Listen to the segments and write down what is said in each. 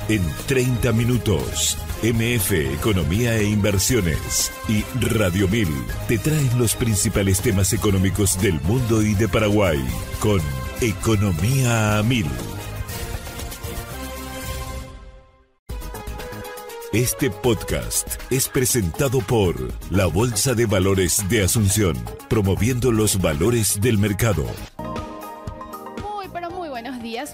En 30 minutos, MF Economía e Inversiones y Radio 1000 te traen los principales temas económicos del mundo y de Paraguay con Economía a 1000. Este podcast es presentado por la Bolsa de Valores de Asunción, promoviendo los valores del mercado.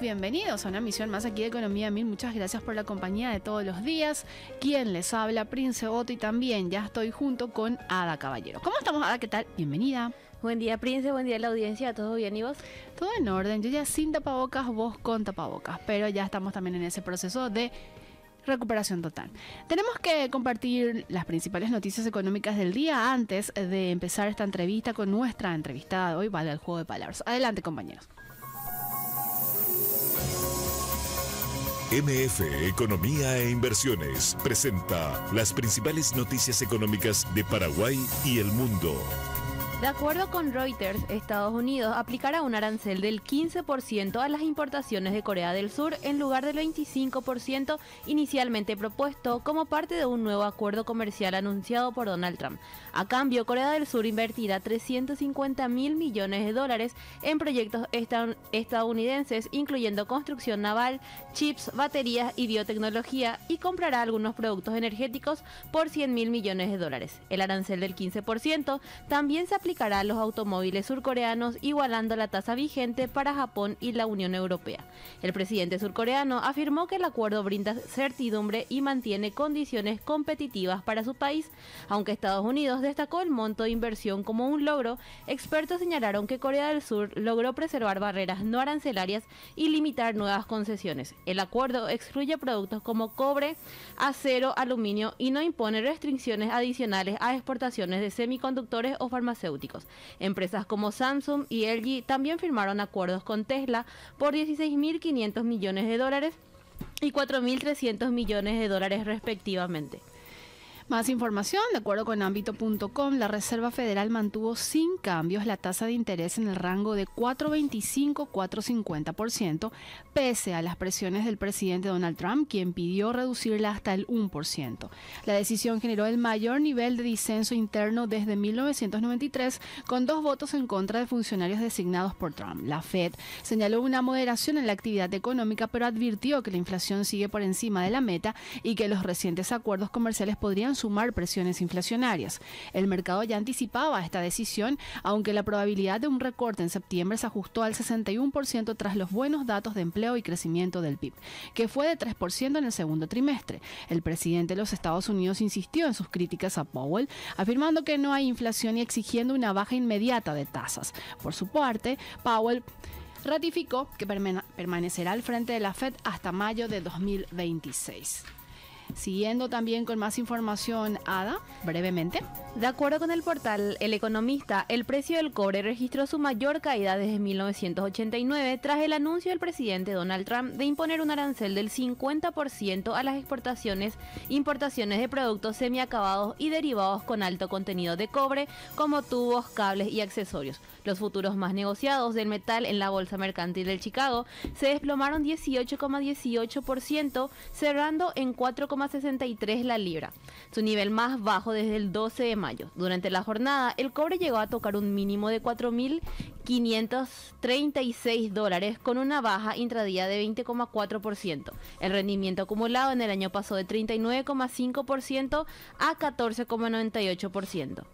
Bienvenidos a una emisión más aquí de Economía 1000. Muchas gracias por la compañía de todos los días. Quien les habla, Prince Otto, y también ya estoy junto con Ada Caballero. ¿Cómo estamos, Ada? ¿Qué tal? Bienvenida. Buen día, Prince. Buen día a la audiencia. ¿Todo bien y vos? Todo en orden. Yo ya sin tapabocas, vos con tapabocas. Pero ya estamos también en ese proceso de recuperación total. Tenemos que compartir las principales noticias económicas del día antes de empezar esta entrevista con nuestra entrevistada de hoy. Vale el juego de palabras. Adelante, compañeros. MF Economía e Inversiones presenta las principales noticias económicas de Paraguay y el mundo. De acuerdo con Reuters, Estados Unidos aplicará un arancel del 15% a las importaciones de Corea del Sur en lugar del 25% inicialmente propuesto como parte de un nuevo acuerdo comercial anunciado por Donald Trump. A cambio, Corea del Sur invertirá $350 mil millones en proyectos estadounidenses, incluyendo construcción naval, chips, baterías y biotecnología, y comprará algunos productos energéticos por $100 mil millones. El arancel del 15% también se aplicará a los automóviles surcoreanos, igualando la tasa vigente para Japón y la Unión Europea. El presidente surcoreano afirmó que el acuerdo brinda certidumbre y mantiene condiciones competitivas para su país. Aunque Estados Unidos destacó el monto de inversión como un logro, expertos señalaron que Corea del Sur logró preservar barreras no arancelarias y limitar nuevas concesiones. El acuerdo excluye productos como cobre, acero, aluminio y no impone restricciones adicionales a exportaciones de semiconductores o farmacéuticos. Empresas como Samsung y LG también firmaron acuerdos con Tesla por $16.500 millones y $4.300 millones respectivamente. Más información, de acuerdo con ámbito.com, la Reserva Federal mantuvo sin cambios la tasa de interés en el rango de 4,25-4,50%, pese a las presiones del presidente Donald Trump, quien pidió reducirla hasta el 1%. La decisión generó el mayor nivel de disenso interno desde 1993, con 2 votos en contra de funcionarios designados por Trump. La Fed señaló una moderación en la actividad económica, pero advirtió que la inflación sigue por encima de la meta y que los recientes acuerdos comerciales podrían sumar presiones inflacionarias. El mercado ya anticipaba esta decisión, aunque la probabilidad de un recorte en septiembre se ajustó al 61% tras los buenos datos de empleo y crecimiento del PIB, que fue de 3% en el segundo trimestre. El presidente de los Estados Unidos insistió en sus críticas a Powell, afirmando que no hay inflación y exigiendo una baja inmediata de tasas. Por su parte, Powell ratificó que permanecerá al frente de la Fed hasta mayo de 2026. Siguiendo también con más información, Ada, brevemente. De acuerdo con el portal El Economista, el precio del cobre registró su mayor caída desde 1989 tras el anuncio del presidente Donald Trump de imponer un arancel del 50% a las importaciones de productos semiacabados y derivados con alto contenido de cobre, como tubos, cables y accesorios. Los futuros más negociados del metal en la Bolsa Mercantil de Chicago se desplomaron 18,18%, cerrando en 4,63 la libra, su nivel más bajo desde el 12 de mayo. Durante la jornada, el cobre llegó a tocar un mínimo de $4.536, con una baja intradía de 20,4%. El rendimiento acumulado en el año pasó de 39,5% a 14,98%.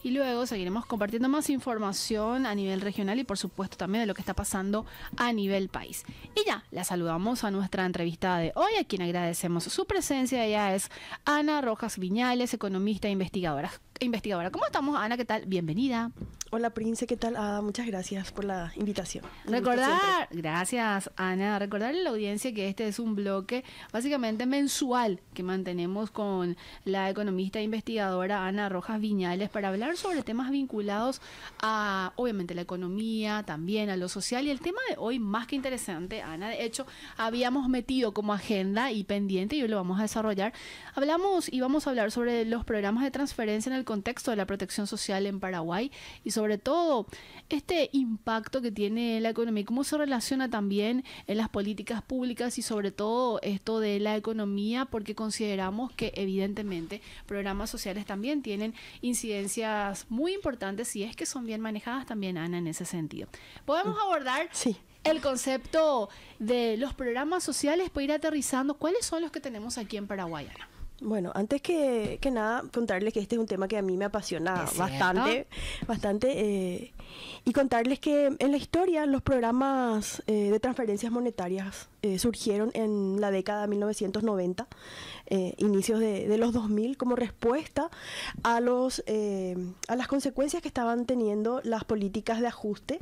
Y luego seguiremos compartiendo más información a nivel regional y por supuesto también de lo que está pasando a nivel país. Y ya, la saludamos a nuestra entrevistada de hoy, a quien agradecemos su presencia. Ella es Ana Rojas Viñales, economista e investigadora. ¿Cómo estamos, Ana? ¿Qué tal? Bienvenida. Hola, Prince, ¿qué tal? Muchas gracias por la invitación. Gracias, Ana. Recordarle a la audiencia que este es un bloque básicamente mensual que mantenemos con la economista e investigadora Ana Rojas Viñales para hablar sobre temas vinculados a, obviamente, la economía, también a lo social. Y el tema de hoy, más que interesante, Ana, de hecho, habíamos metido como agenda y pendiente, y hoy lo vamos a desarrollar. Vamos a hablar sobre los programas de transferencia en el contexto de la protección social en Paraguay y sobre sobre todo este impacto que tiene la economía, cómo se relaciona también en las políticas públicas y sobre todo esto de la economía, porque consideramos que evidentemente programas sociales también tienen incidencias muy importantes si es que son bien manejadas también, Ana, en ese sentido. Podemos abordar el concepto de los programas sociales para ir aterrizando. ¿Cuáles son los que tenemos aquí en Paraguay, Ana? Bueno, antes que nada, contarles que este es un tema que a mí me apasiona bastante, y contarles que en la historia los programas de transferencias monetarias surgieron en la década de 1990, inicios de los 2000, como respuesta a las consecuencias que estaban teniendo las políticas de ajuste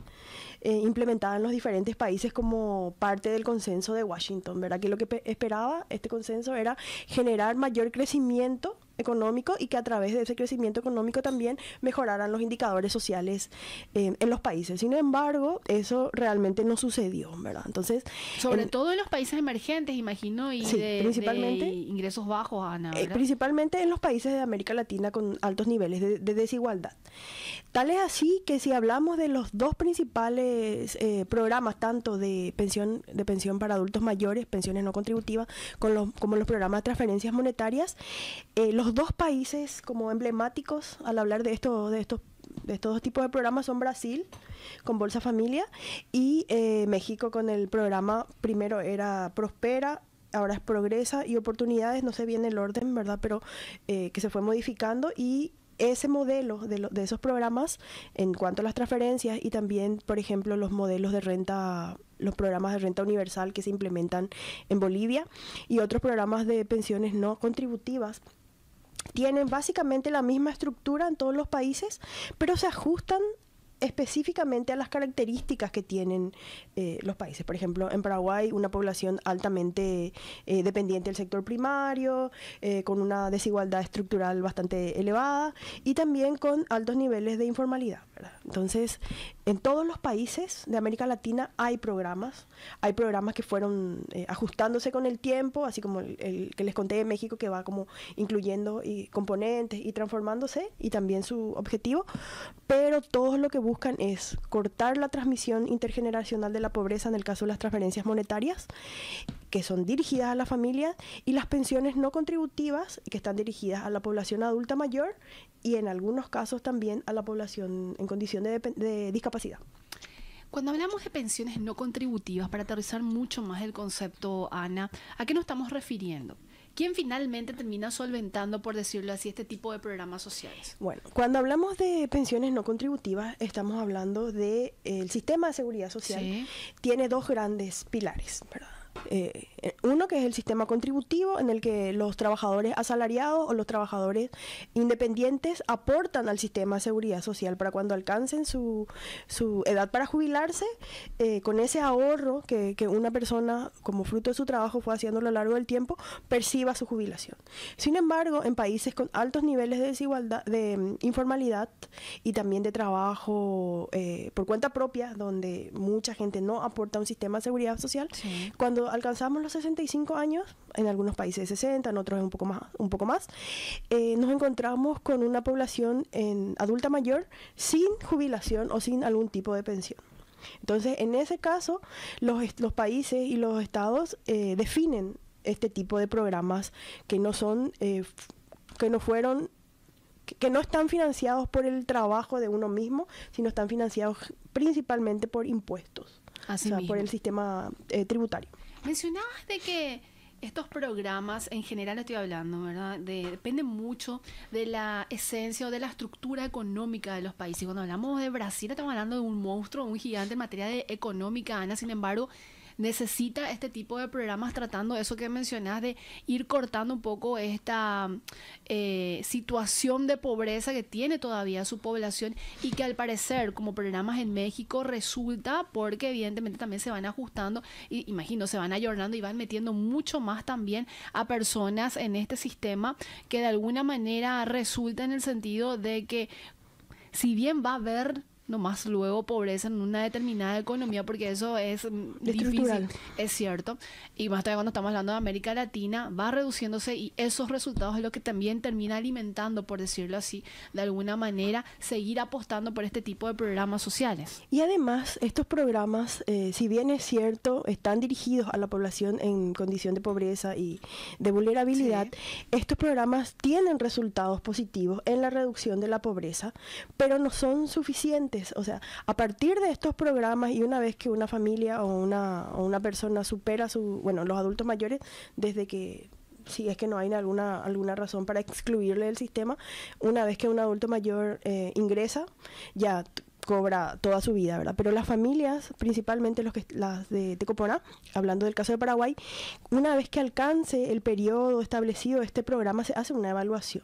implementadas en los diferentes países como parte del consenso de Washington, ¿verdad? Que lo que esperaba este consenso era generar mayor crecimiento económico y que a través de ese crecimiento económico también mejoraran los indicadores sociales en los países. Sin embargo, eso realmente no sucedió, ¿verdad? Entonces, sobre todo en los países emergentes, imagino, y principalmente, de ingresos bajos, Ana, ¿verdad? Principalmente en los países de América Latina con altos niveles de desigualdad. Tal es así que si hablamos de los dos principales programas, tanto de pensión para adultos mayores, pensiones no contributivas, como los programas de transferencias monetarias, los dos países como emblemáticos al hablar de estos dos tipos de programas son Brasil con Bolsa Familia y México con el programa, primero era Prospera, ahora es Progresa y Oportunidades, no sé bien el orden, ¿verdad? Pero que se fue modificando, y ese modelo de esos programas en cuanto a las transferencias y también, por ejemplo, los modelos de renta, los programas de renta universal que se implementan en Bolivia y otros programas de pensiones no contributivas, tienen básicamente la misma estructura en todos los países, pero se ajustan específicamente a las características que tienen los países. Por ejemplo, en Paraguay, una población altamente dependiente del sector primario, con una desigualdad estructural bastante elevada y también con altos niveles de informalidad, ¿verdad? Entonces, en todos los países de América Latina hay programas que fueron ajustándose con el tiempo, así como el que les conté de México, que va como incluyendo componentes y transformándose, y también su objetivo, pero todos lo que buscan es cortar la transmisión intergeneracional de la pobreza en el caso de las transferencias monetarias, que son dirigidas a la familia, y las pensiones no contributivas, que están dirigidas a la población adulta mayor y en algunos casos también a la población en condición de discapacidad. Cuando hablamos de pensiones no contributivas, para aterrizar mucho más el concepto, Ana, ¿a qué nos estamos refiriendo? ¿Quién finalmente termina solventando, por decirlo así, este tipo de programas sociales? Bueno, cuando hablamos de pensiones no contributivas, estamos hablando del sistema de seguridad social. Sí. Tiene dos grandes pilares, ¿verdad? Uno que es el sistema contributivo, en el que los trabajadores asalariados o los trabajadores independientes aportan al sistema de seguridad social para cuando alcancen su edad para jubilarse, con ese ahorro que una persona, como fruto de su trabajo, fue haciendo a lo largo del tiempo, perciba su jubilación. Sin embargo, en países con altos niveles de desigualdad, de informalidad y también de trabajo por cuenta propia, donde mucha gente no aporta a un sistema de seguridad social, sí. Cuando alcanzamos los 65 años, en algunos países 60, en otros un poco más, nos encontramos con una población adulta mayor sin jubilación o sin algún tipo de pensión. Entonces, en ese caso, los países y los estados definen este tipo de programas que no están financiados por el trabajo de uno mismo, sino están financiados principalmente por impuestos, por el sistema tributario. Mencionabas de que estos programas, en general estoy hablando, ¿verdad? Depende mucho de la esencia o de la estructura económica de los países. Cuando hablamos de Brasil, estamos hablando de un monstruo, un gigante en materia de económica, Ana. Sin embargo, necesita este tipo de programas tratando eso que mencionas, de ir cortando un poco esta situación de pobreza que tiene todavía su población, y que al parecer, como programas en México, resulta, porque evidentemente también se van ajustando y imagino se van ayornando y van metiendo mucho más también a personas en este sistema, que de alguna manera resulta en el sentido de que, si bien va a haber nomás luego pobreza en una determinada economía, porque eso es difícil, es cierto. Y más todavía cuando estamos hablando de América Latina, va reduciéndose y esos resultados es lo que también termina alimentando, por decirlo así, de alguna manera, seguir apostando por este tipo de programas sociales. Y además, estos programas, si bien es cierto, están dirigidos a la población en condición de pobreza y de vulnerabilidad, estos programas tienen resultados positivos en la reducción de la pobreza, pero no son suficientes. O sea, a partir de estos programas y una vez que una familia o una persona supera los adultos mayores, desde que, si es que no hay alguna razón para excluirle del sistema, una vez que un adulto mayor ingresa, ya cobra toda su vida, ¿verdad? Pero las familias, principalmente las de Tecopona, hablando del caso de Paraguay, una vez que alcance el periodo establecido de este programa, se hace una evaluación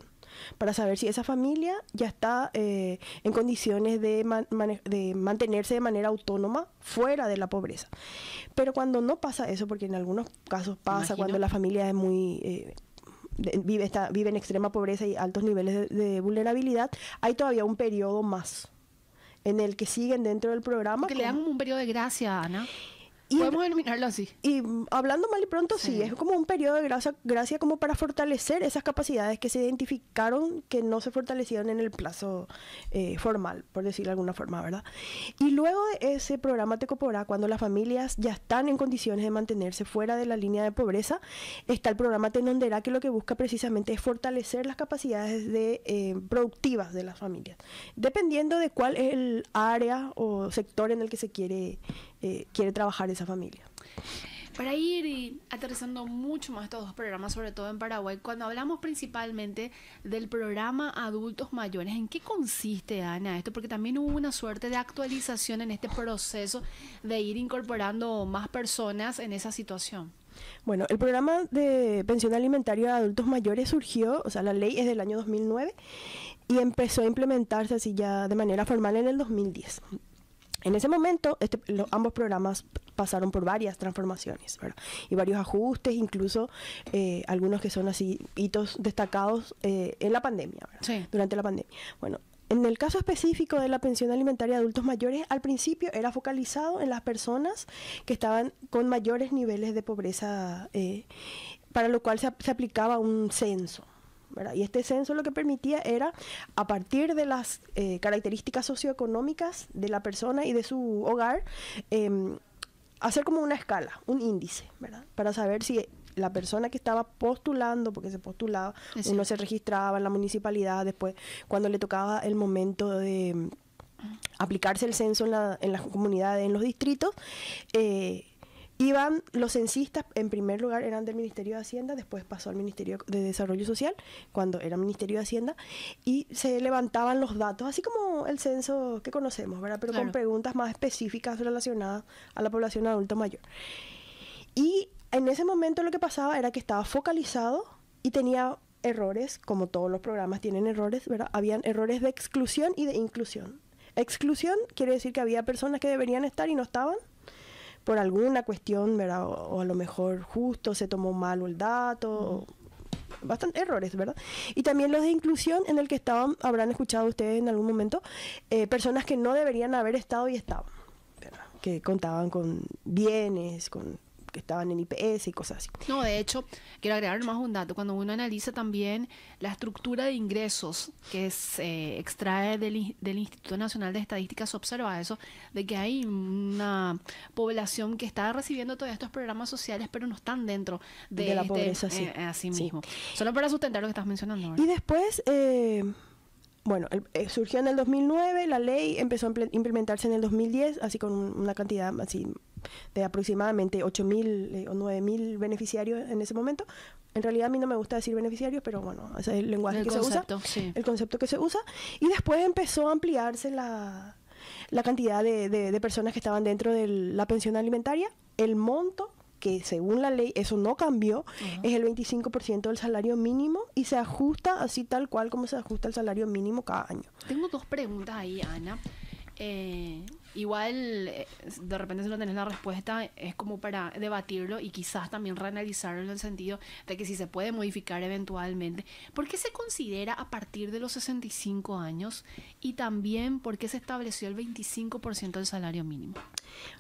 para saber si esa familia ya está en condiciones de mantenerse de manera autónoma fuera de la pobreza. Pero cuando no pasa eso, porque en algunos casos pasa, cuando la familia es muy... vive en extrema pobreza y altos niveles de vulnerabilidad, hay todavía un periodo más en el que siguen dentro del programa. Que le dan un periodo de gracia, Ana. Podemos denominarlo así. Y hablando mal y pronto, sí, es como un periodo de gracia como para fortalecer esas capacidades que se identificaron que no se fortalecieron en el plazo formal, por decirlo de alguna forma, ¿verdad? Y luego de ese programa Tecopora, cuando las familias ya están en condiciones de mantenerse fuera de la línea de pobreza, está el programa Tenondera, que lo que busca precisamente es fortalecer las capacidades productivas de las familias, dependiendo de cuál es el área o sector en el que se quiere trabajar esa familia. Para ir aterrizando mucho más estos dos programas, sobre todo en Paraguay, cuando hablamos principalmente del programa Adultos Mayores, ¿en qué consiste, Ana, esto? Porque también hubo una suerte de actualización en este proceso de ir incorporando más personas en esa situación. Bueno, el programa de pensión alimentaria de adultos mayores surgió, o sea, la ley es del año 2009 y empezó a implementarse así ya de manera formal en el 2010. En ese momento, ambos programas pasaron por varias transformaciones, ¿verdad? Y varios ajustes, incluso algunos que son así hitos destacados en la pandemia, ¿verdad? Sí. Durante la pandemia. Bueno, en el caso específico de la pensión alimentaria de adultos mayores, al principio era focalizado en las personas que estaban con mayores niveles de pobreza, para lo cual se aplicaba un censo, ¿verdad? Y este censo lo que permitía era, a partir de las características socioeconómicas de la persona y de su hogar, hacer como una escala, un índice, ¿verdad? Para saber si la persona que estaba postulando, porque se postulaba, uno se registraba en la municipalidad, después cuando le tocaba el momento de aplicarse el censo en las comunidades, en los distritos, iban los censistas, en primer lugar eran del Ministerio de Hacienda, después pasó al Ministerio de Desarrollo Social, cuando era Ministerio de Hacienda, y se levantaban los datos, así como el censo que conocemos, ¿verdad? Pero con preguntas más específicas relacionadas a la población adulta mayor. Y en ese momento lo que pasaba era que estaba focalizado y tenía errores, como todos los programas tienen errores, ¿verdad? Habían errores de exclusión y de inclusión. Exclusión quiere decir que había personas que deberían estar y no estaban, por alguna cuestión, ¿verdad? O a lo mejor justo se tomó mal el dato, bastantes errores, ¿verdad? Y también los de inclusión, en el que estaban, habrán escuchado ustedes en algún momento, personas que no deberían haber estado y estaban, ¿verdad? Que contaban con bienes, que estaban en IPS y cosas así. No, de hecho, quiero agregar más un dato. Cuando uno analiza también la estructura de ingresos que se extrae del Instituto Nacional de Estadísticas, se observa eso, de que hay una población que está recibiendo todos estos programas sociales, pero no están dentro de la pobreza, sí. Así mismo. Solo para sustentar lo que estás mencionando ahora. Y después... surgió en el 2009, la ley empezó a implementarse en el 2010, así con una cantidad así de aproximadamente 8.000 o 9.000 beneficiarios en ese momento. En realidad a mí no me gusta decir beneficiarios, pero bueno, ese es el lenguaje que se usa, el concepto que se usa. Y después empezó a ampliarse la cantidad de personas que estaban dentro de la pensión alimentaria, el monto, que según la ley eso no cambió, es el 25% del salario mínimo y se ajusta así tal cual como se ajusta el salario mínimo cada año. Tengo dos preguntas ahí, Ana. Igual, de repente si no tenés la respuesta, es como para debatirlo y quizás también reanalizarlo en el sentido de que si se puede modificar eventualmente. ¿Por qué se considera a partir de los 65 años? Y también, ¿por qué se estableció el 25% del salario mínimo?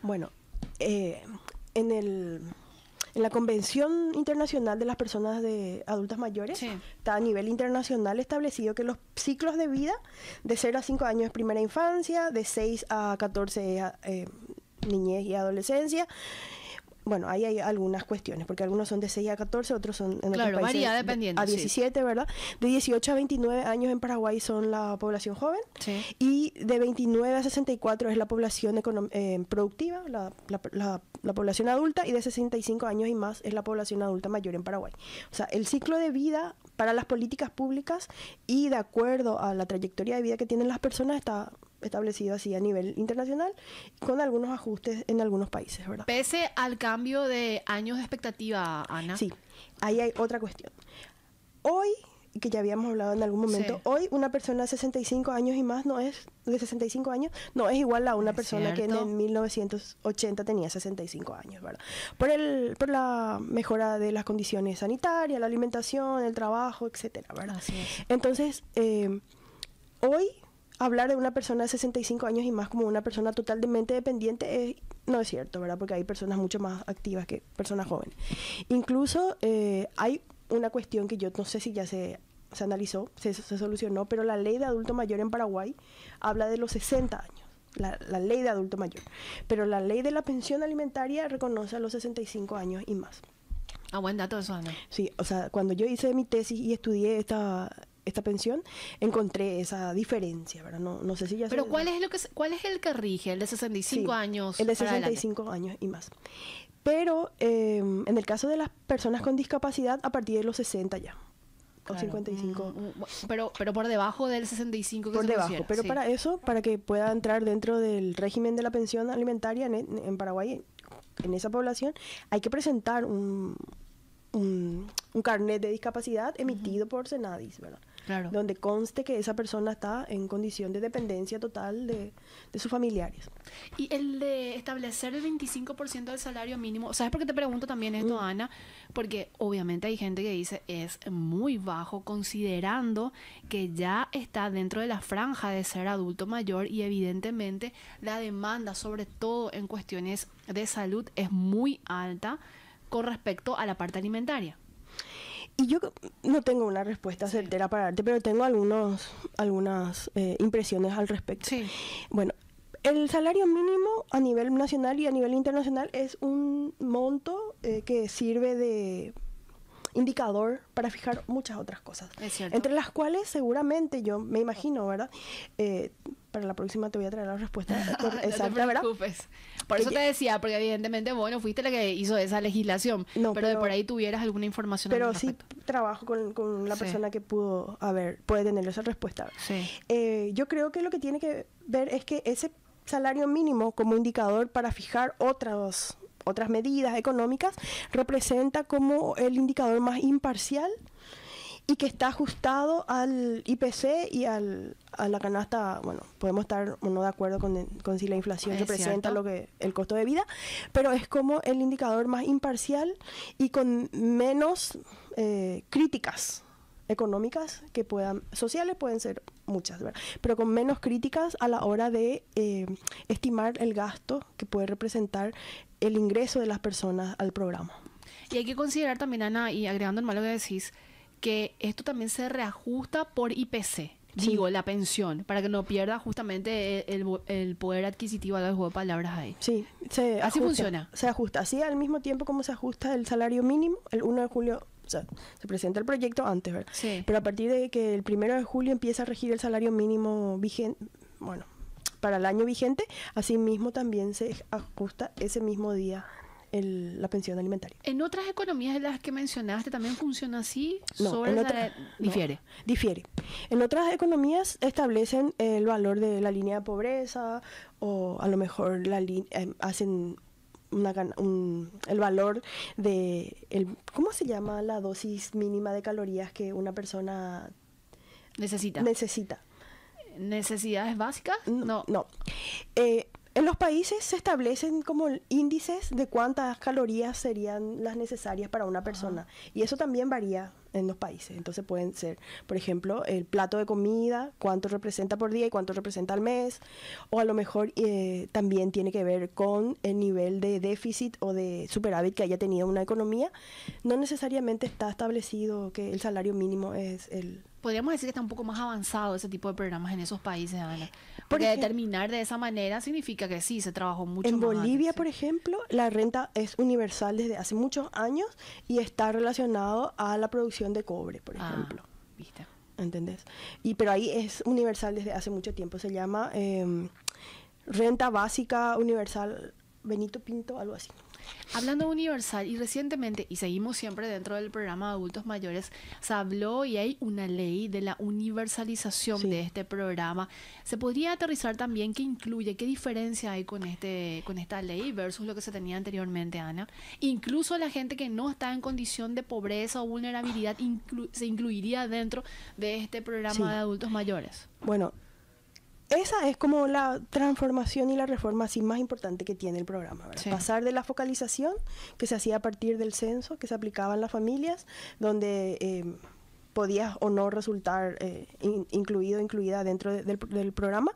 Bueno, en la Convención Internacional de las Personas Adultas Mayores, Sí. está a nivel internacional establecido que los ciclos de vida de 0 a 5 años es primera infancia, de 6 a 14 niñez y adolescencia. Bueno, ahí hay algunas cuestiones, porque algunos son de 6 a 14, otros son en Claro, otros países varía dependiendo, a sí. 17, ¿verdad? De 18 a 29 años en Paraguay son la población joven, Sí. y de 29 a 64 es la población productiva, la población adulta, y de 65 años y más es la población adulta mayor en Paraguay. O sea, el ciclo de vida para las políticas públicas y de acuerdo a la trayectoria de vida que tienen las personas está establecido así a nivel internacional, con algunos ajustes en algunos países, ¿verdad? Pese al cambio de años de expectativa, Ana. Sí, ahí hay otra cuestión. Hoy, que ya habíamos hablado en algún momento, Sí. hoy una persona de 65 años y más de 65 años, no es igual a una Es persona que cierto. en 1980 tenía 65 años, ¿verdad? Por la mejora de las condiciones sanitarias, la alimentación, el trabajo, etcétera, ¿verdad? Así es. Entonces, hoy hablar de una persona de 65 años y más como una persona totalmente dependiente no es cierto, ¿verdad? Porque hay personas mucho más activas que personas jóvenes. Incluso hay una cuestión que yo no sé si ya se analizó, se solucionó, pero la ley de adulto mayor en Paraguay habla de los 60 años. La ley de adulto mayor. Pero la ley de la pensión alimentaria reconoce a los 65 años y más. Buen dato eso, Ana. Sí, o sea, cuando yo hice mi tesis y estudié esta pensión, encontré esa diferencia, ¿verdad? No sé si ya Pero se... ¿cuál es el que rige? ¿El de 65 Sí, años? el de para adelante? 65 años y más. Pero en el caso de las personas con discapacidad, a partir de los 60 ya. Claro. O 55. Pero por debajo del 65 que Por se debajo. considera, Pero sí. para eso, para que pueda entrar dentro del régimen de la pensión alimentaria en Paraguay, en esa población, hay que presentar un carnet de discapacidad emitido por Senadis, ¿verdad? Claro. Donde conste que esa persona está en condición de dependencia total de sus familiares. Y el de establecer el 25% del salario mínimo, ¿sabes por qué te pregunto también esto, Ana? Porque obviamente hay gente que dice es muy bajo considerando que ya está dentro de la franja de ser adulto mayor y evidentemente la demanda, sobre todo en cuestiones de salud, es muy alta con respecto a la parte alimentaria. Y yo no tengo una respuesta certera para darte, pero tengo algunas impresiones al respecto. Sí. Bueno, el salario mínimo a nivel nacional y a nivel internacional es un monto que sirve de indicador para fijar muchas otras cosas. Es cierto. Entre las cuales seguramente yo me imagino, ¿verdad? Para la próxima te voy a traer la respuesta exacta, No te ¿verdad? preocupes. Por eso te decía, porque evidentemente, bueno, fuiste la que hizo esa legislación, No, pero de pero- por ahí tuvieras alguna información Pero al sí respecto. trabajo con la Sí. persona que puede tener esa respuesta. Sí. Yo creo que lo que tiene que ver es que ese salario mínimo como indicador para fijar otras medidas económicas representa como el indicador más imparcial y que está ajustado al IPC y a la canasta. Bueno, podemos estar o no de acuerdo con si la inflación Es representa cierto. el costo de vida, pero es como el indicador más imparcial y con menos críticas económicas sociales pueden ser muchas, ¿verdad? Pero con menos críticas a la hora de estimar el gasto que puede representar el ingreso de las personas al programa. Y hay que considerar también, Ana, y agregando en malo que decís, que esto también se reajusta por IPC. Sí. Digo, la pensión, para que no pierda justamente el poder adquisitivo, al juego de palabras ahí. Sí, Así funciona. Se ajusta, así al mismo tiempo como se ajusta el salario mínimo, el 1 de julio, o sea, se presenta el proyecto antes, ¿verdad? Sí. Pero a partir de que el 1 de julio empieza a regir el salario mínimo vigente, bueno, para el año vigente, así mismo también se ajusta ese mismo día la pensión alimentaria. ¿En otras economías de las que mencionaste también funciona así? No, Sobre en el otra- salario- difiere. no, difiere. En otras economías establecen el valor de la línea de pobreza o a lo mejor hacen el valor de ¿cómo se llama la dosis mínima de calorías que una persona Necesita. necesita? ¿Necesidades básicas? No. No. En los países se establecen como índices de cuántas calorías serían las necesarias para una persona. Y eso también varía en los países. Entonces pueden ser, por ejemplo, el plato de comida, cuánto representa por día y cuánto representa al mes. O a lo mejor también tiene que ver con el nivel de déficit o de superávit que haya tenido una economía. No necesariamente está establecido que el salario mínimo es el... Podríamos decir que está un poco más avanzado ese tipo de programas en esos países, Ana. Porque determinar de esa manera significa que sí, se trabajó mucho en más Bolivia, antes, sí. Por ejemplo, la renta es universal desde hace muchos años y está relacionado a la producción de cobre, por ejemplo. ¿Viste? ¿Entendés? Pero ahí es universal desde hace mucho tiempo. Se llama Renta Básica Universal Benito Pinto, algo así. Hablando de universal, y recientemente, y seguimos siempre dentro del programa de adultos mayores, se habló y hay una ley de la universalización de este programa. ¿Se podría aterrizar también qué incluye, qué diferencia hay con esta ley versus lo que se tenía anteriormente, Ana? Incluso la gente que no está en condición de pobreza o vulnerabilidad se incluiría dentro de este programa de adultos mayores. Bueno, esa es como la transformación y la reforma así más importante que tiene el programa, ¿verdad? Sí. Pasar de la focalización que se hacía a partir del censo que se aplicaba en las familias, donde podías o no resultar incluida dentro del programa,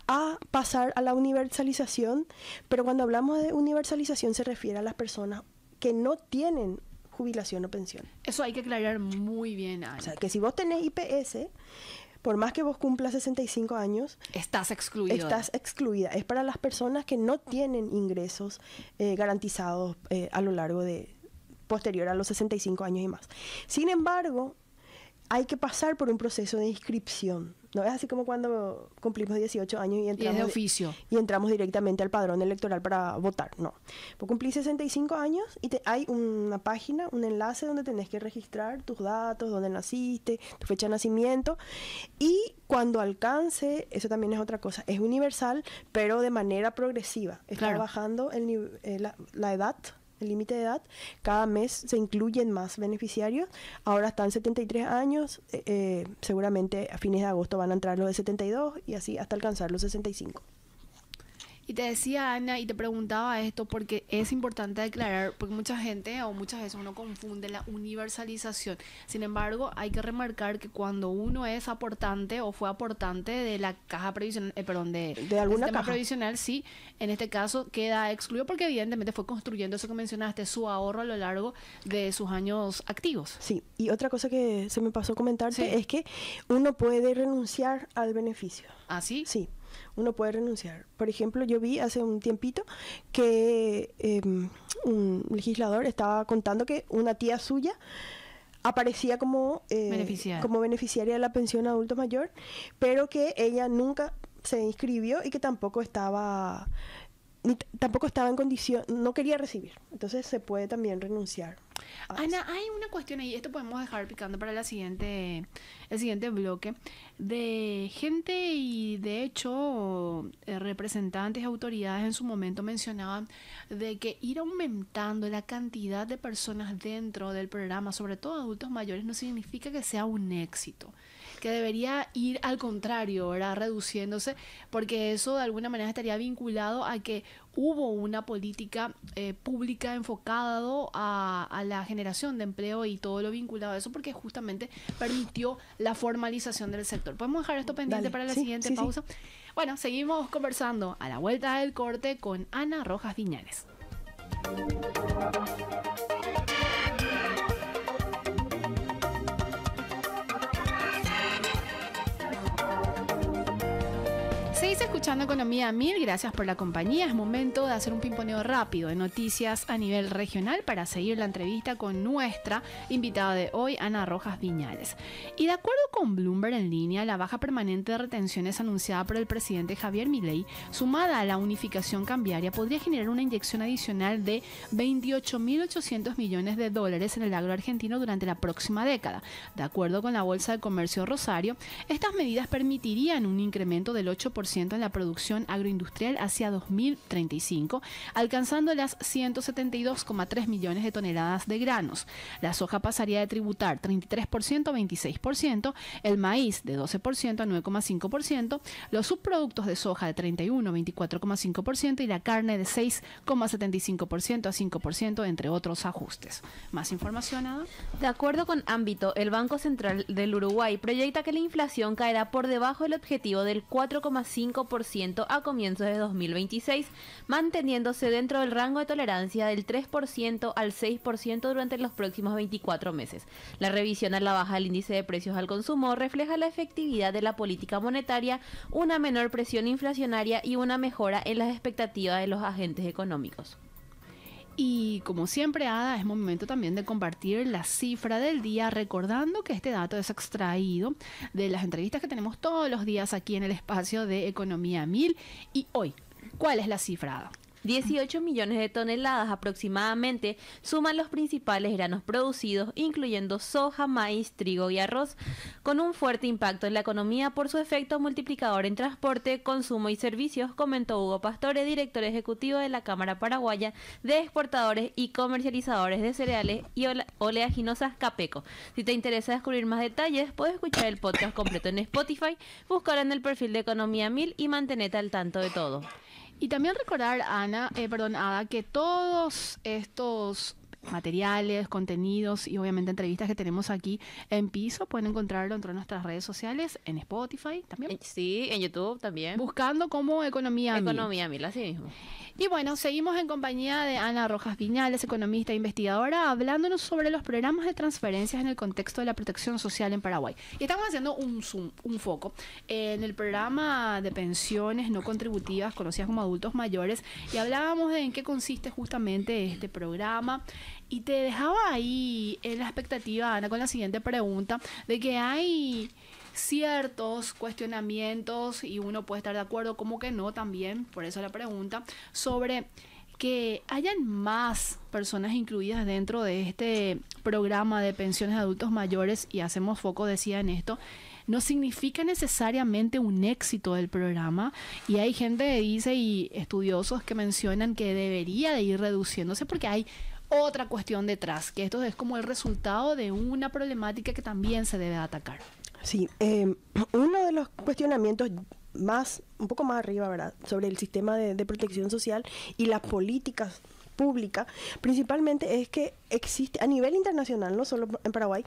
a pasar a la universalización. Pero cuando hablamos de universalización se refiere a las personas que no tienen jubilación o pensión. Eso hay que aclarar muy bien, Ana. O sea, que si vos tenés IPS, por más que vos cumplas 65 años, estás excluido. Estás excluida. Es para las personas que no tienen ingresos garantizados a lo largo posterior a los 65 años y más. Sin embargo, hay que pasar por un proceso de inscripción. No es así como cuando cumplimos 18 años y entramos, de oficio. Y entramos directamente al padrón electoral para votar. No. Vos cumplís 65 años y hay una página, un enlace donde tenés que registrar tus datos, dónde naciste, tu fecha de nacimiento. Y cuando alcance, eso también es otra cosa, es universal, pero de manera progresiva. Está bajando la edad. El límite de edad, cada mes se incluyen más beneficiarios. Ahora están 73 años, seguramente a fines de agosto van a entrar los de 72 y así hasta alcanzar los 65. Y te decía, Ana, y te preguntaba esto porque es importante aclarar, porque mucha gente o muchas veces uno confunde la universalización. Sin embargo, hay que remarcar que cuando uno es aportante o fue aportante de la caja previsional, de alguna sistema previsional, sí, en este caso queda excluido porque evidentemente fue construyendo eso que mencionaste, su ahorro a lo largo de sus años activos. Sí, y otra cosa que se me pasó comentarte es que uno puede renunciar al beneficio. ¿Ah, sí? Sí. Uno puede renunciar. Por ejemplo, yo vi hace un tiempito que un legislador estaba contando que una tía suya aparecía como beneficiaria de la pensión adulto mayor, pero que ella nunca se inscribió y que tampoco estaba en condición, no quería recibir. Entonces se puede también renunciar. Ana, hay una cuestión ahí, esto podemos dejar picando para el siguiente bloque, de gente y de hecho representantes y autoridades en su momento mencionaban de que ir aumentando la cantidad de personas dentro del programa, sobre todo adultos mayores, no significa que sea un éxito, que debería ir al contrario, ¿verdad? Reduciéndose, porque eso de alguna manera estaría vinculado a que hubo una política pública enfocada a la generación de empleo y todo lo vinculado a eso, porque justamente permitió la formalización del sector. ¿Podemos dejar esto pendiente para la siguiente pausa? Sí. Bueno, seguimos conversando a la vuelta del corte con Ana Rojas Viñales. Seguís escuchando Economía 1000, gracias por la compañía. Es momento de hacer un pimponeo rápido de noticias a nivel regional para seguir la entrevista con nuestra invitada de hoy, Ana Rojas Viñales. Y de acuerdo con Bloomberg en línea, la baja permanente de retenciones anunciada por el presidente Javier Milei, sumada a la unificación cambiaria, podría generar una inyección adicional de 28.800 millones de dólares en el agro argentino durante la próxima década. De acuerdo con la Bolsa de Comercio Rosario, estas medidas permitirían un incremento del 8% crecimiento en la producción agroindustrial hacia 2035, alcanzando las 172,3 millones de toneladas de granos. La soja pasaría de tributar 33% a 26%, el maíz de 12% a 9,5%, los subproductos de soja de 31 a 24,5% y la carne de 6,75% a 5%, entre otros ajustes. ¿Más información, Ada? De acuerdo con Ámbito, el Banco Central del Uruguay proyecta que la inflación caerá por debajo del objetivo del 4,5% a comienzos de 2026, manteniéndose dentro del rango de tolerancia del 3% al 6% durante los próximos 24 meses. La revisión a la baja del índice de precios al consumo refleja la efectividad de la política monetaria, una menor presión inflacionaria y una mejora en las expectativas de los agentes económicos. Y como siempre, Ada, es momento también de compartir la cifra del día, recordando que este dato es extraído de las entrevistas que tenemos todos los días aquí en el espacio de Economía 1000. Y hoy, ¿cuál es la cifra, Ada? 18 millones de toneladas aproximadamente suman los principales granos producidos, incluyendo soja, maíz, trigo y arroz, con un fuerte impacto en la economía por su efecto multiplicador en transporte, consumo y servicios, comentó Hugo Pastore, director ejecutivo de la Cámara Paraguaya de Exportadores y Comercializadores de Cereales y Oleaginosas, CAPECO. Si te interesa descubrir más detalles, puedes escuchar el podcast completo en Spotify, buscar en el perfil de Economía 1000 y mantenerte al tanto de todo. Y también recordar, Ada, que todos estos materiales, contenidos y obviamente entrevistas que tenemos aquí en piso pueden encontrarlo dentro de nuestras redes sociales, en Spotify también. Sí, en YouTube también. Buscando como Economía 1000. Economía 1000, así mismo. Y bueno, seguimos en compañía de Ana Rojas Viñales, economista e investigadora, hablándonos sobre los programas de transferencias en el contexto de la protección social en Paraguay. Y estamos haciendo un foco en el programa de pensiones no contributivas, conocidas como adultos mayores, y hablábamos de en qué consiste justamente este programa. Y te dejaba ahí en la expectativa, Ana, con la siguiente pregunta, de que hay ciertos cuestionamientos, y uno puede estar de acuerdo, como que no también, por eso la pregunta, sobre que hayan más personas incluidas dentro de este programa de pensiones de adultos mayores, y hacemos foco, decía, en esto, no significa necesariamente un éxito del programa, y hay gente que dice, y estudiosos que mencionan que debería de ir reduciéndose porque hay otra cuestión detrás, que esto es como el resultado de una problemática que también se debe atacar. Sí, uno de los cuestionamientos un poco más arriba, ¿verdad?, sobre el sistema de protección social y las políticas públicas, principalmente es que existe a nivel internacional, no solo en Paraguay,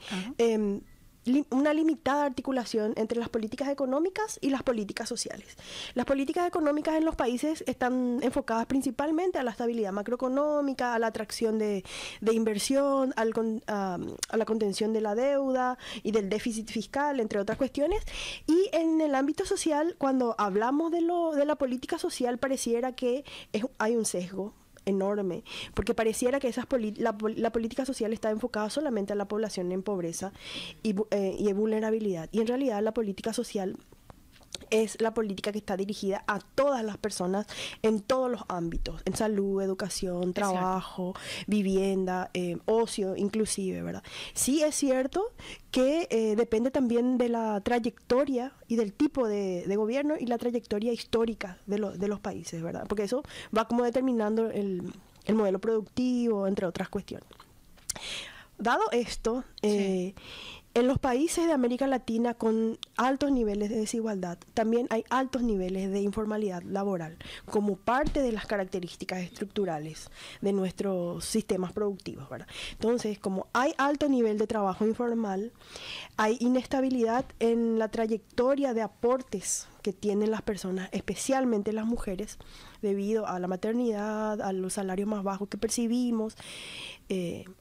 una limitada articulación entre las políticas económicas y las políticas sociales. Las políticas económicas en los países están enfocadas principalmente a la estabilidad macroeconómica, a la atracción de inversión, a la contención de la deuda y del déficit fiscal, entre otras cuestiones. Y en el ámbito social, cuando hablamos de la política social, pareciera que hay un sesgo enorme, porque pareciera que la política social está enfocada solamente a la población en pobreza y vulnerabilidad, y en realidad la política social es la política que está dirigida a todas las personas en todos los ámbitos, en salud, educación, trabajo, vivienda, ocio, inclusive, ¿verdad? Sí es cierto que depende también de la trayectoria y del tipo de gobierno y la trayectoria histórica de los países, ¿verdad? Porque eso va como determinando el modelo productivo, entre otras cuestiones. Dado esto, en los países de América Latina con altos niveles de desigualdad, también hay altos niveles de informalidad laboral, como parte de las características estructurales de nuestros sistemas productivos, ¿verdad? Entonces, como hay alto nivel de trabajo informal, hay inestabilidad en la trayectoria de aportes que tienen las personas, especialmente las mujeres, debido a la maternidad, a los salarios más bajos que percibimos.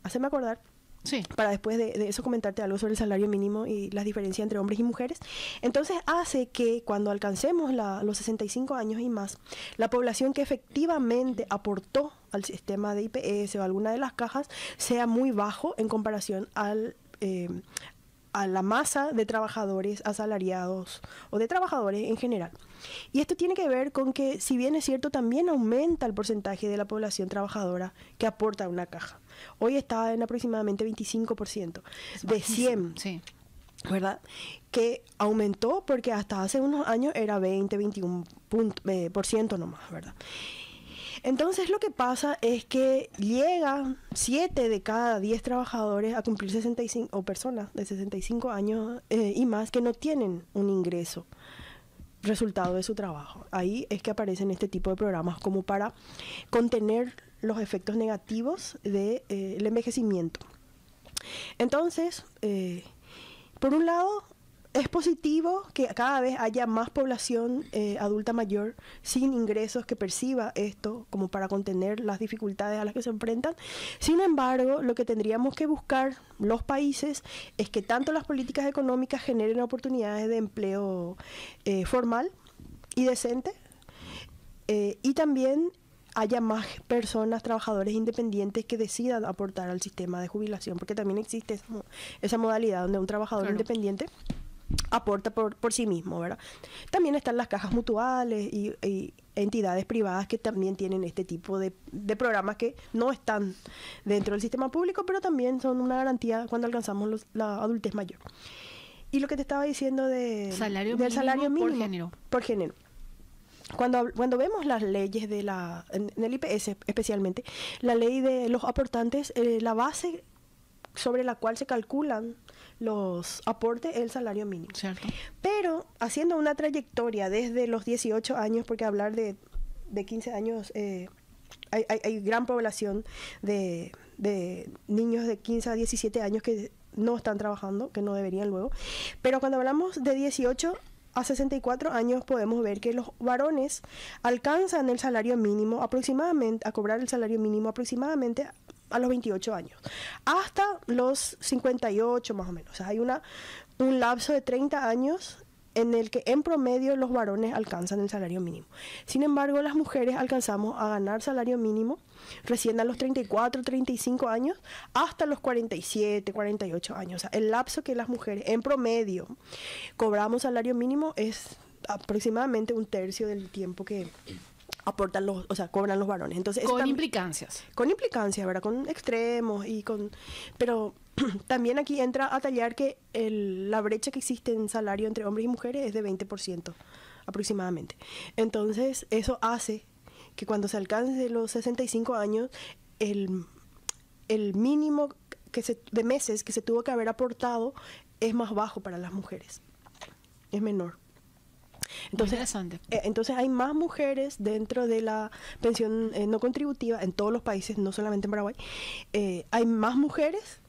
Haceme acordar, sí, para después de eso comentarte algo sobre el salario mínimo y las diferencias entre hombres y mujeres. Entonces hace que cuando alcancemos los 65 años y más, la población que efectivamente aportó al sistema de IPS o alguna de las cajas sea muy bajo en comparación a la masa de trabajadores asalariados o de trabajadores en general. Y esto tiene que ver con que, si bien es cierto, también aumenta el porcentaje de la población trabajadora que aporta a una caja. Hoy está en aproximadamente 25%. De 100. Sí. ¿verdad? Que aumentó porque hasta hace unos años era 21% nomás, ¿verdad? Entonces lo que pasa es que llegan 7 de cada 10 trabajadores a cumplir 65, o personas de 65 años y más, que no tienen un ingreso resultado de su trabajo. Ahí es que aparecen este tipo de programas como para contener los efectos negativos del envejecimiento. Entonces, por un lado, es positivo que cada vez haya más población adulta mayor sin ingresos que perciba esto como para contener las dificultades a las que se enfrentan. Sin embargo, lo que tendríamos que buscar los países es que tanto las políticas económicas generen oportunidades de empleo formal y decente, y también haya más personas, trabajadores independientes que decidan aportar al sistema de jubilación, porque también existe esa modalidad donde un trabajador independiente aporta por sí mismo, ¿verdad? También están las cajas mutuales y entidades privadas que también tienen este tipo de programas que no están dentro del sistema público, pero también son una garantía cuando alcanzamos la adultez mayor. Y lo que te estaba diciendo del salario mínimo por género. Cuando vemos las leyes en el IPS especialmente, la ley de los aportantes, la base sobre la cual se calculan los aportes es el salario mínimo. Cierto. Pero haciendo una trayectoria desde los 18 años, porque hablar de 15 años, hay gran población de niños de 15 a 17 años que no están trabajando, que no deberían luego. Pero cuando hablamos de 18 a 64 años podemos ver que los varones alcanzan el salario mínimo aproximadamente, a cobrar el salario mínimo aproximadamente a los 28 años, hasta los 58 más o menos. O sea, hay un lapso de 30 años en el que en promedio los varones alcanzan el salario mínimo. Sin embargo, las mujeres alcanzamos a ganar salario mínimo recién a los 34, 35 años, hasta los 47, 48 años. O sea, el lapso que las mujeres en promedio cobramos salario mínimo es aproximadamente un tercio del tiempo que aportan cobran los varones. Entonces, con implicancias. Con implicancias, ¿verdad? Con extremos pero también aquí entra a tallar que la brecha que existe en salario entre hombres y mujeres es de 20% aproximadamente. Entonces, eso hace que cuando se alcance los 65 años, el mínimo de meses que se tuvo que haber aportado es más bajo para las mujeres. Es menor. Entonces hay más mujeres dentro de la pensión no contributiva en todos los países, no solamente en Paraguay. Hay más mujeres,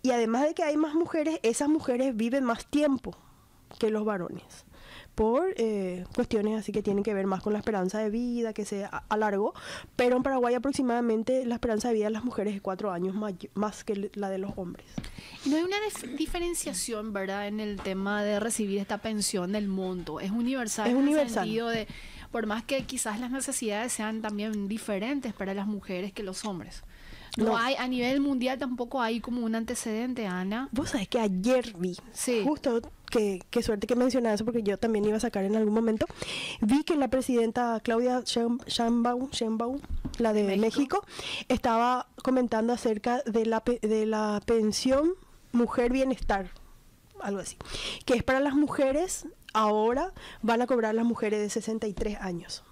y además de que hay más mujeres, esas mujeres viven más tiempo que los varones por cuestiones así que tienen que ver más con la esperanza de vida, que se alargó. Pero en Paraguay aproximadamente la esperanza de vida de las mujeres es 4 años más que la de los hombres. Y no hay una diferenciación, ¿verdad?, en el tema de recibir esta pensión del monto. Es universal. En el sentido de, por más que quizás las necesidades sean también diferentes para las mujeres que los hombres. No hay, a nivel mundial tampoco hay como un antecedente, Ana. Vos sabés que ayer vi, justo qué suerte que mencionas eso, porque yo también iba a sacar en algún momento, vi que la presidenta Claudia Sheinbaum, la de México, estaba comentando acerca de la pensión Mujer Bienestar, algo así, que es para las mujeres. Ahora van a cobrar las mujeres de 63 años.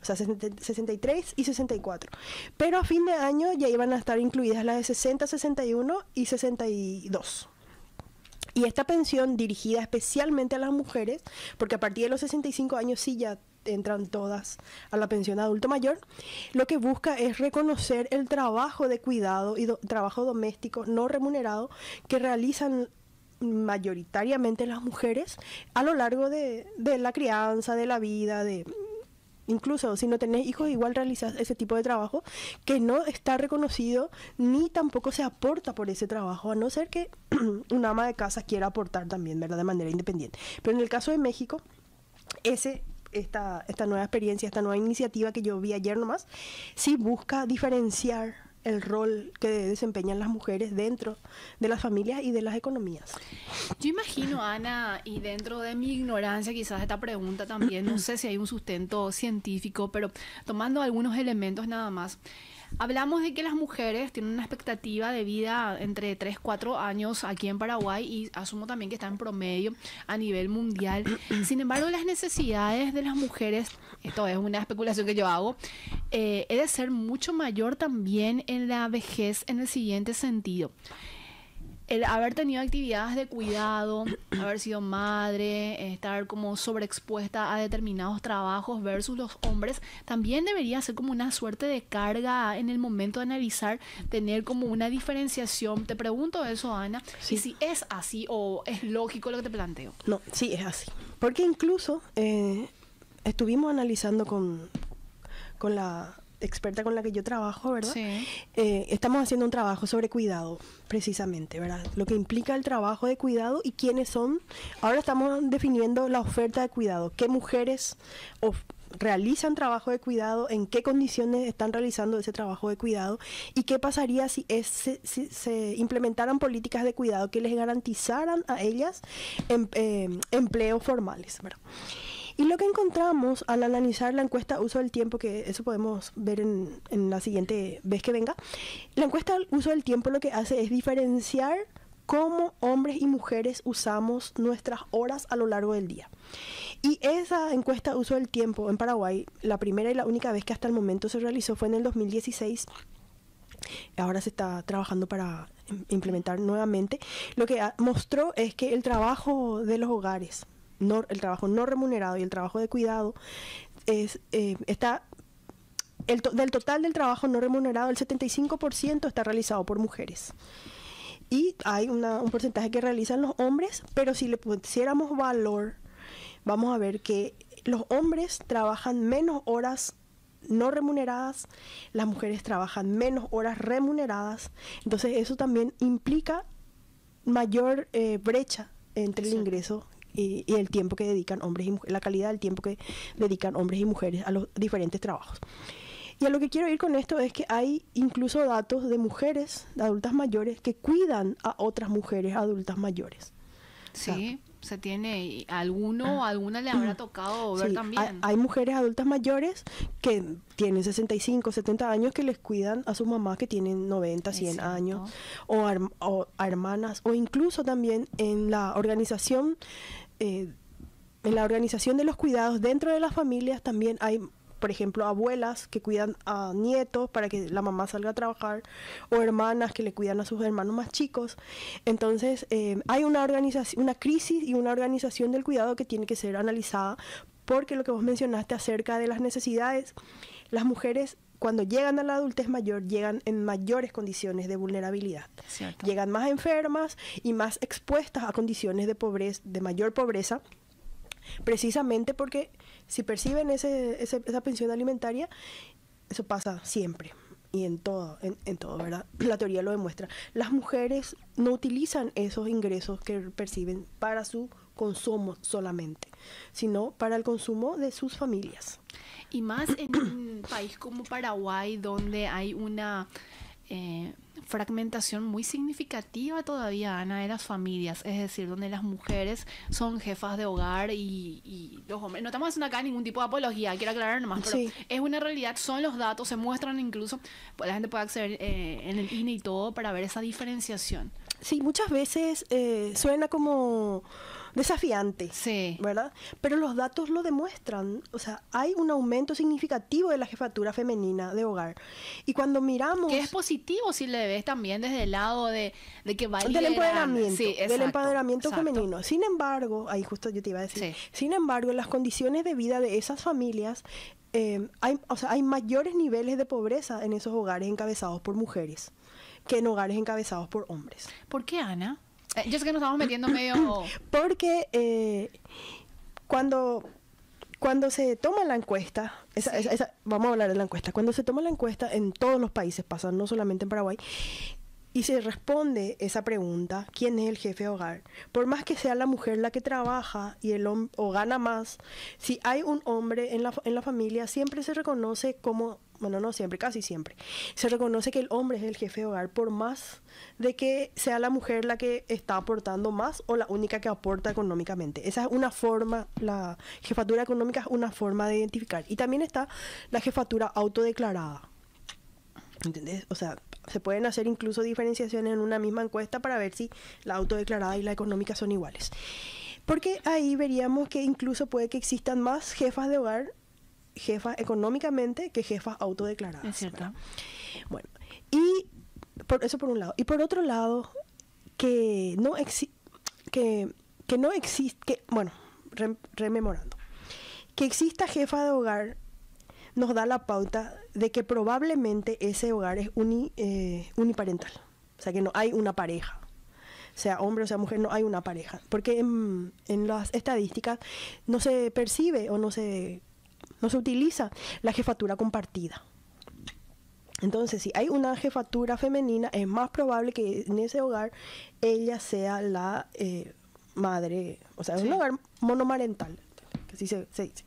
O sea, 63 y 64. Pero a fin de año ya iban a estar incluidas las de 60, 61 y 62. Y esta pensión dirigida especialmente a las mujeres, porque a partir de los 65 años sí ya entran todas a la pensión adulto mayor, lo que busca es reconocer el trabajo de cuidado y trabajo doméstico no remunerado que realizan mayoritariamente las mujeres a lo largo de la crianza, de la vida, incluso si no tenés hijos, igual realizas ese tipo de trabajo que no está reconocido ni tampoco se aporta por ese trabajo, a no ser que una ama de casa quiera aportar también, ¿verdad?, de manera independiente. Pero en el caso de México, esta nueva experiencia, esta nueva iniciativa que yo vi ayer nomás, sí busca diferenciar el rol que desempeñan las mujeres dentro de las familias y de las economías. Yo imagino, Ana, y dentro de mi ignorancia quizás esta pregunta también, no sé si hay un sustento científico, pero tomando algunos elementos nada más, Hablamos de que las mujeres tienen una expectativa de vida entre 3, 4 años aquí en Paraguay y asumo también que está en promedio a nivel mundial. Sin embargo, las necesidades de las mujeres, esto es una especulación que yo hago, he de ser mucho mayor también en la vejez en el siguiente sentido. El haber tenido actividades de cuidado, haber sido madre, estar como sobreexpuesta a determinados trabajos versus los hombres, también debería ser como una suerte de carga en el momento de analizar, tener como una diferenciación. Te pregunto eso, Ana, Sí. y si es así o es lógico lo que te planteo. No, sí, es así. Porque incluso estuvimos analizando con la experta con la que yo trabajo, ¿verdad? Sí. Estamos haciendo un trabajo sobre cuidado, precisamente, ¿verdad? Lo que implica el trabajo de cuidado y quiénes son. Ahora estamos definiendo la oferta de cuidado. ¿Qué mujeres realizan trabajo de cuidado? ¿En qué condiciones están realizando ese trabajo de cuidado? ¿Y qué pasaría si se implementaran políticas de cuidado que les garantizaran a ellas empleos formales, ¿verdad? Y lo que encontramos al analizar la encuesta uso del tiempo, que eso podemos ver en la siguiente vez que venga, la encuesta uso del tiempo lo que hace es diferenciar cómo hombres y mujeres usamos nuestras horas a lo largo del día. Y esa encuesta uso del tiempo en Paraguay, la primera y la única vez que hasta el momento se realizó fue en el 2016. Ahora se está trabajando para implementar nuevamente. Lo que mostró es que el trabajo de los hogares, el trabajo no remunerado y el trabajo de cuidado del total del trabajo no remunerado, el 75% está realizado por mujeres. Y hay un porcentaje que realizan los hombres, pero si le pusiéramos valor, vamos a ver que los hombres trabajan menos horas no remuneradas, las mujeres trabajan menos horas remuneradas. Entonces eso también implica mayor brecha entre el ingreso y el tiempo que dedican hombres y mujeres, la calidad del tiempo que dedican hombres y mujeres a los diferentes trabajos. Y a lo que quiero ir con esto es que hay incluso datos de mujeres, de adultas mayores, que cuidan a otras mujeres adultas mayores. Sí, se tiene, alguna le habrá tocado ver Sí, también. hay mujeres adultas mayores que tienen 65, 70 años que les cuidan a sus mamás que tienen 90, 100 años, o a hermanas, o incluso también en la organización de los cuidados dentro de las familias también hay, por ejemplo, abuelas que cuidan a nietos para que la mamá salga a trabajar, o hermanas que le cuidan a sus hermanos más chicos. Entonces, hay una crisis y una organización del cuidado que tiene que ser analizada, porque lo que vos mencionaste acerca de las necesidades, las mujeres cuando llegan a la adultez mayor llegan en mayores condiciones de vulnerabilidad. Cierto. Llegan más enfermas y más expuestas a condiciones de mayor pobreza, precisamente porque si perciben esa pensión alimentaria, eso pasa siempre y en todo, ¿verdad? La teoría lo demuestra. Las mujeres no utilizan esos ingresos que perciben para su consumo solamente, sino para el consumo de sus familias. Y más en un país como Paraguay, donde hay una fragmentación muy significativa todavía, Ana, de las familias, es decir, donde las mujeres son jefas de hogar y los hombres, no estamos haciendo acá ningún tipo de apología, quiero aclarar nomás, pero Sí. es una realidad, son los datos, se muestran incluso, pues la gente puede acceder en el INE y todo para ver esa diferenciación. Sí, muchas veces suena como desafiante, Sí. ¿verdad? Pero los datos lo demuestran. O sea, hay un aumento significativo de la jefatura femenina de hogar. Y cuando miramos... Que es positivo si le ves también desde el lado de que va del liderando. empoderamiento, Sí, del exacto, empoderamiento exacto. femenino. Sin embargo, ahí justo yo te iba a decir, Sí. sin embargo, en las condiciones de vida de esas familias, hay mayores niveles de pobreza en esos hogares encabezados por mujeres que en hogares encabezados por hombres. ¿Por qué, Ana? Yo sé que nos estamos metiendo medio... Porque cuando se toma la encuesta, vamos a hablar de la encuesta, cuando se toma la encuesta en todos los países, pasa no solamente en Paraguay, y se responde esa pregunta, ¿quién es el jefe de hogar? Por más que sea la mujer la que trabaja y el hombre o gana más, si hay un hombre en la familia, siempre se reconoce como, bueno, no siempre, casi siempre, se reconoce que el hombre es el jefe de hogar, por más de que sea la mujer la que está aportando más o la única que aporta económicamente. Esa es una forma, la jefatura económica es una forma de identificar. Y también está la jefatura autodeclarada. ¿Entendés? O sea, se pueden hacer incluso diferenciaciones en una misma encuesta para ver si la autodeclarada y la económica son iguales. Porque ahí veríamos que incluso puede que existan más jefas de hogar, jefas económicamente, que jefas autodeclaradas. Es cierto. ¿Verdad? Bueno, y eso por un lado. Y por otro lado, que no existe, bueno, rememorando, que exista jefa de hogar nos da la pauta de que probablemente ese hogar es uniparental. O sea, que no hay una pareja. Sea hombre o sea mujer, no hay una pareja. Porque en las estadísticas no se percibe o no se utiliza la jefatura compartida. Entonces, si hay una jefatura femenina, es más probable que en ese hogar ella sea la madre. O sea, es un hogar monomarental, que así se dice.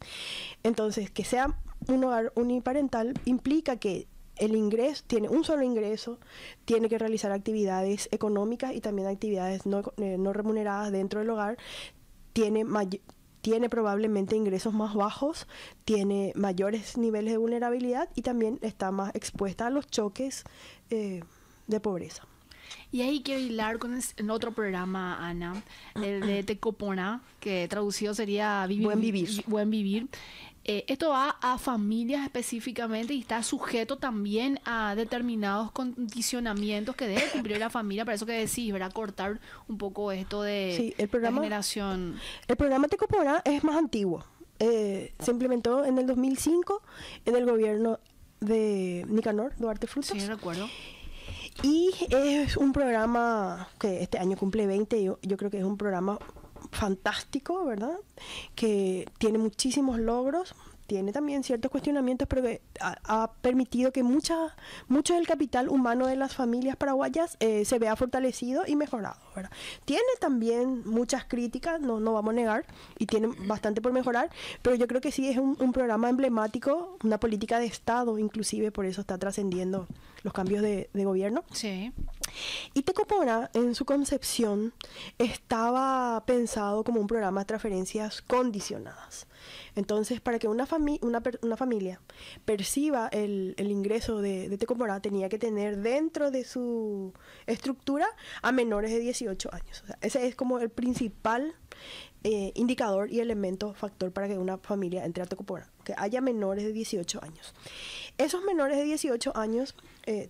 Entonces, que sea un hogar uniparental implica que el ingreso tiene un solo ingreso, tiene que realizar actividades económicas y también actividades no remuneradas dentro del hogar, tiene probablemente ingresos más bajos, tiene mayores niveles de vulnerabilidad y también está más expuesta a los choques de pobreza. Y ahí quiero hilar con en otro programa, Ana, el de Tecopona, que traducido sería Buen Vivir. Esto va a familias específicamente y está sujeto también a determinados condicionamientos que debe cumplir la familia. Para eso que decís, ¿verdad? Cortar un poco esto de la generación. El programa Tecopona es más antiguo. Se implementó en el 2005 en el gobierno de Nicanor Duarte Frutos. Sí, recuerdo. Y es un programa que este año cumple 20. Yo creo que es un programa fantástico, ¿verdad? Que tiene muchísimos logros, tiene también ciertos cuestionamientos, pero que ha permitido que mucho del capital humano de las familias paraguayas se vea fortalecido y mejorado, ¿verdad? Tiene también muchas críticas, no vamos a negar, y tiene bastante por mejorar, pero yo creo que sí es un programa emblemático, una política de Estado, inclusive por eso está trascendiendo los cambios de gobierno. Sí. Y Tecopona, en su concepción, estaba pensado como un programa de transferencias condicionadas. Entonces, para que una familia perciba el ingreso de Tecopona, tenía que tener dentro de su estructura a menores de 18 años. O sea, ese es como el principal indicador y elemento factor para que una familia entre a Tecopona, que haya menores de 18 años. Esos menores de 18 años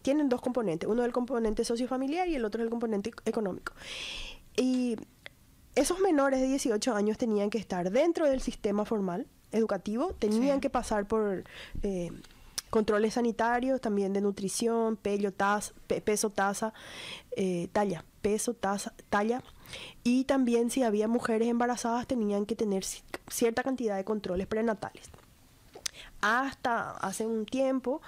tienen dos componentes. Uno es el componente sociofamiliar y el otro es el componente económico. Y esos menores de 18 años tenían que estar dentro del sistema formal educativo, tenían que pasar por controles sanitarios, también de nutrición, peso, talla, y también si había mujeres embarazadas tenían que tener cierta cantidad de controles prenatales. Hasta hace un tiempo,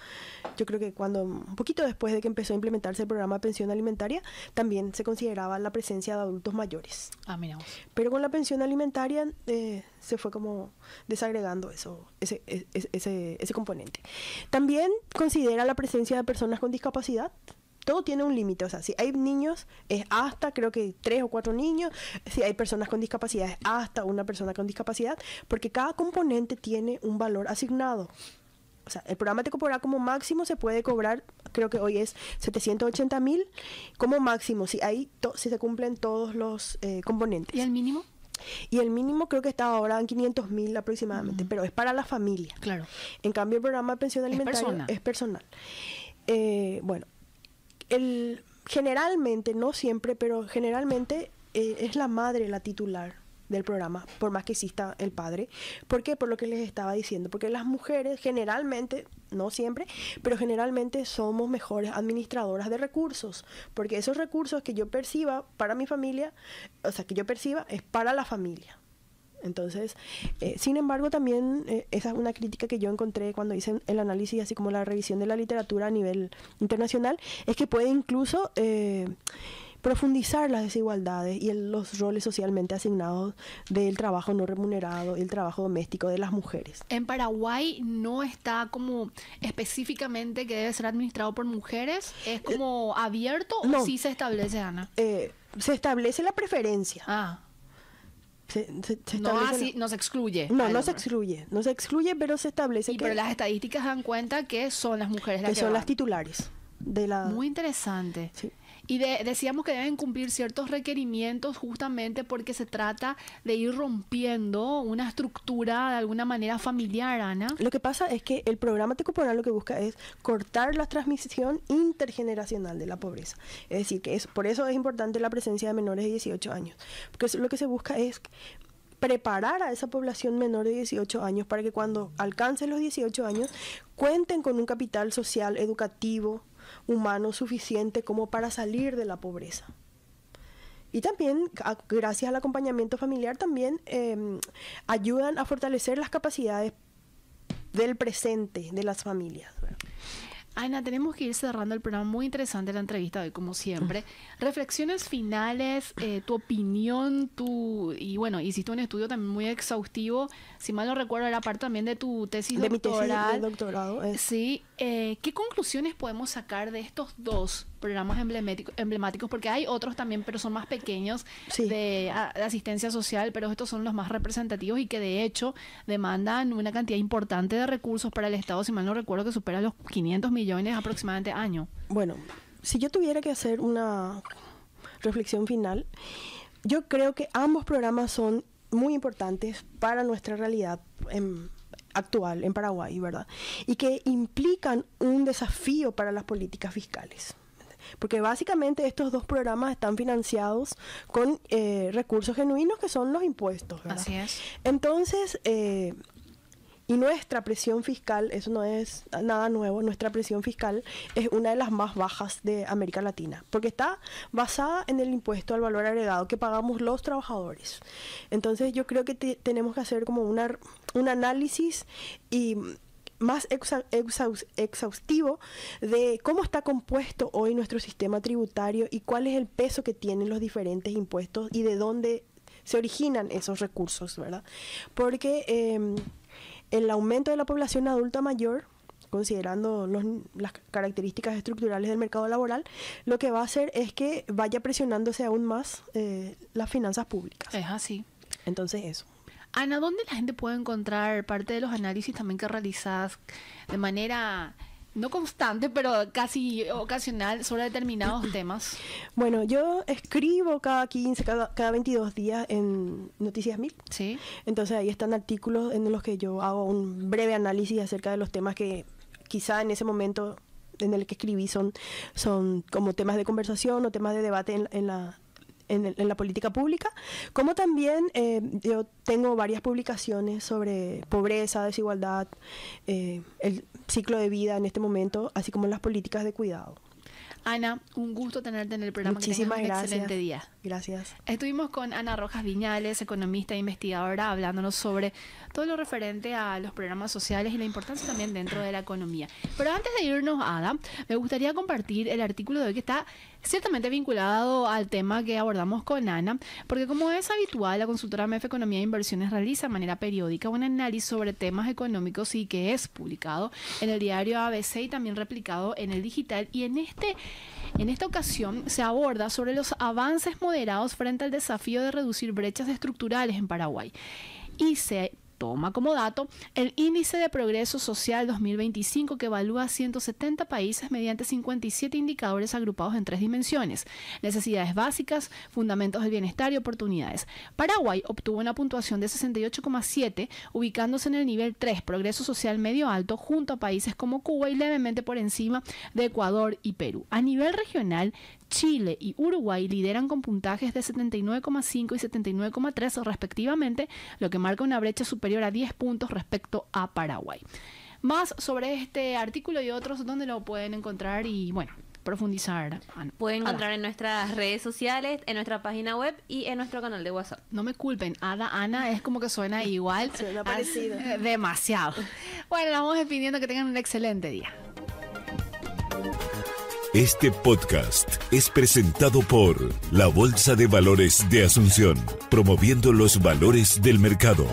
yo creo que un poquito después de que empezó a implementarse el programa de pensión alimentaria, también se consideraba la presencia de adultos mayores. Mira vos. Pero con la pensión alimentaria se fue como desagregando ese componente. También considera la presencia de personas con discapacidad. Todo tiene un límite, o sea, si hay niños es hasta, creo que 3 o 4 niños, si hay personas con discapacidad es hasta una persona con discapacidad, porque cada componente tiene un valor asignado. O sea, el programa Tecopona como máximo se puede cobrar, creo que hoy es 780.000 como máximo, si se cumplen todos los componentes. ¿Y el mínimo? Y el mínimo creo que está ahora en 500.000 aproximadamente, pero es para la familia. Claro. En cambio, el programa de pensión alimentaria es personal. Bueno. Generalmente, no siempre, pero generalmente es la madre la titular del programa, por más que exista el padre. ¿Por qué? Por lo que les estaba diciendo. Porque las mujeres generalmente, no siempre, pero generalmente somos mejores administradoras de recursos. Porque esos recursos que yo perciba para mi familia, o sea, que yo perciba es para la familia. Entonces, sin embargo, también esa es una crítica que yo encontré cuando hice el análisis, así como la revisión de la literatura a nivel internacional, es que puede incluso profundizar las desigualdades y los roles socialmente asignados del trabajo no remunerado y el trabajo doméstico de las mujeres. En Paraguay no está como específicamente que debe ser administrado por mujeres, ¿es como abierto o sí se establece, Ana? Se establece la preferencia. No se excluye. No se excluye, pero se establece pero las estadísticas dan cuenta que son las mujeres que son las titulares. de la... Muy interesante. Sí. Y decíamos que deben cumplir ciertos requerimientos justamente porque se trata de ir rompiendo una estructura de alguna manera familiar, Ana. Lo que pasa es que el programa Tecuponá lo que busca es cortar la transmisión intergeneracional de la pobreza. Es decir, que por eso es importante la presencia de menores de 18 años. Porque lo que se busca es preparar a esa población menor de 18 años para que cuando alcancen los 18 años cuenten con un capital social, educativo, humano suficiente como para salir de la pobreza. Y también, gracias al acompañamiento familiar, también ayudan a fortalecer las capacidades del presente de las familias, ¿verdad? Ana, tenemos que ir cerrando el programa. Muy interesante la entrevista de hoy, como siempre. Reflexiones finales, tu opinión, y bueno, hiciste un estudio también muy exhaustivo. Si mal no recuerdo, era parte también de tu tesis doctoral. Mi tesis de doctorado. Sí. ¿Qué conclusiones podemos sacar de estos dos programas emblemáticos? Porque hay otros también, pero son más pequeños, sí, de asistencia social, pero estos son los más representativos y que de hecho demandan una cantidad importante de recursos para el Estado, si mal no recuerdo, que supera los 500 millones aproximadamente año. Bueno, si yo tuviera que hacer una reflexión final, yo creo que ambos programas son muy importantes para nuestra realidad actual en Paraguay, ¿verdad? Y que implican un desafío para las políticas fiscales. Porque básicamente estos dos programas están financiados con recursos genuinos que son los impuestos, ¿verdad? Así es. Entonces, y nuestra presión fiscal, eso no es nada nuevo, nuestra presión fiscal es una de las más bajas de América Latina, porque está basada en el impuesto al valor agregado que pagamos los trabajadores. Entonces yo creo que tenemos que hacer como un análisis y más exhaustivo de cómo está compuesto hoy nuestro sistema tributario y cuál es el peso que tienen los diferentes impuestos y de dónde se originan esos recursos, ¿verdad? Porque el aumento de la población adulta mayor, considerando las características estructurales del mercado laboral, lo que va a hacer es que vaya presionándose aún más las finanzas públicas. Es así. Entonces eso. Ana, ¿dónde la gente puede encontrar parte de los análisis también que realizas de manera no constante, pero casi ocasional sobre determinados temas? Bueno, yo escribo cada 15, cada 22 días en Noticias 1000. Sí. Entonces ahí están artículos en los que yo hago un breve análisis acerca de los temas que quizá en ese momento en el que escribí son como temas de conversación o temas de debate en la política pública, como también yo tengo varias publicaciones sobre pobreza, desigualdad, el ciclo de vida en este momento, así como las políticas de cuidado. Ana, un gusto tenerte en el programa. Muchísimas que tengas un gracias. Excelente día. Gracias. Estuvimos con Ana Rojas Viñales, economista e investigadora, hablándonos sobre todo lo referente a los programas sociales y la importancia también dentro de la economía. Pero antes de irnos, Ada, me gustaría compartir el artículo de hoy que está ciertamente vinculado al tema que abordamos con Ana, porque como es habitual, la consultora MEF Economía e Inversiones realiza de manera periódica un análisis sobre temas económicos y que es publicado en el diario ABC y también replicado en el digital. Y en esta ocasión se aborda sobre los avances moderados frente al desafío de reducir brechas estructurales en Paraguay. Y se toma como dato el Índice de Progreso Social 2025 que evalúa 170 países mediante 57 indicadores agrupados en 3 dimensiones: necesidades básicas, fundamentos del bienestar y oportunidades. Paraguay obtuvo una puntuación de 68,7, ubicándose en el nivel 3, Progreso Social medio alto, junto a países como Cuba y levemente por encima de Ecuador y Perú. A nivel regional, Chile y Uruguay lideran con puntajes de 79,5 y 79,3 respectivamente, lo que marca una brecha superior a 10 puntos respecto a Paraguay. Más sobre este artículo y otros, ¿dónde lo pueden encontrar? Y bueno, profundizar. Pueden encontrar en nuestras redes sociales, en nuestra página web y en nuestro canal de WhatsApp. No me culpen, Ana es como que suena igual. Suena parecido. Demasiado. Bueno, nos vamos despidiendo, que tengan un excelente día. Este podcast es presentado por la Bolsa de Valores de Asunción, promoviendo los valores del mercado.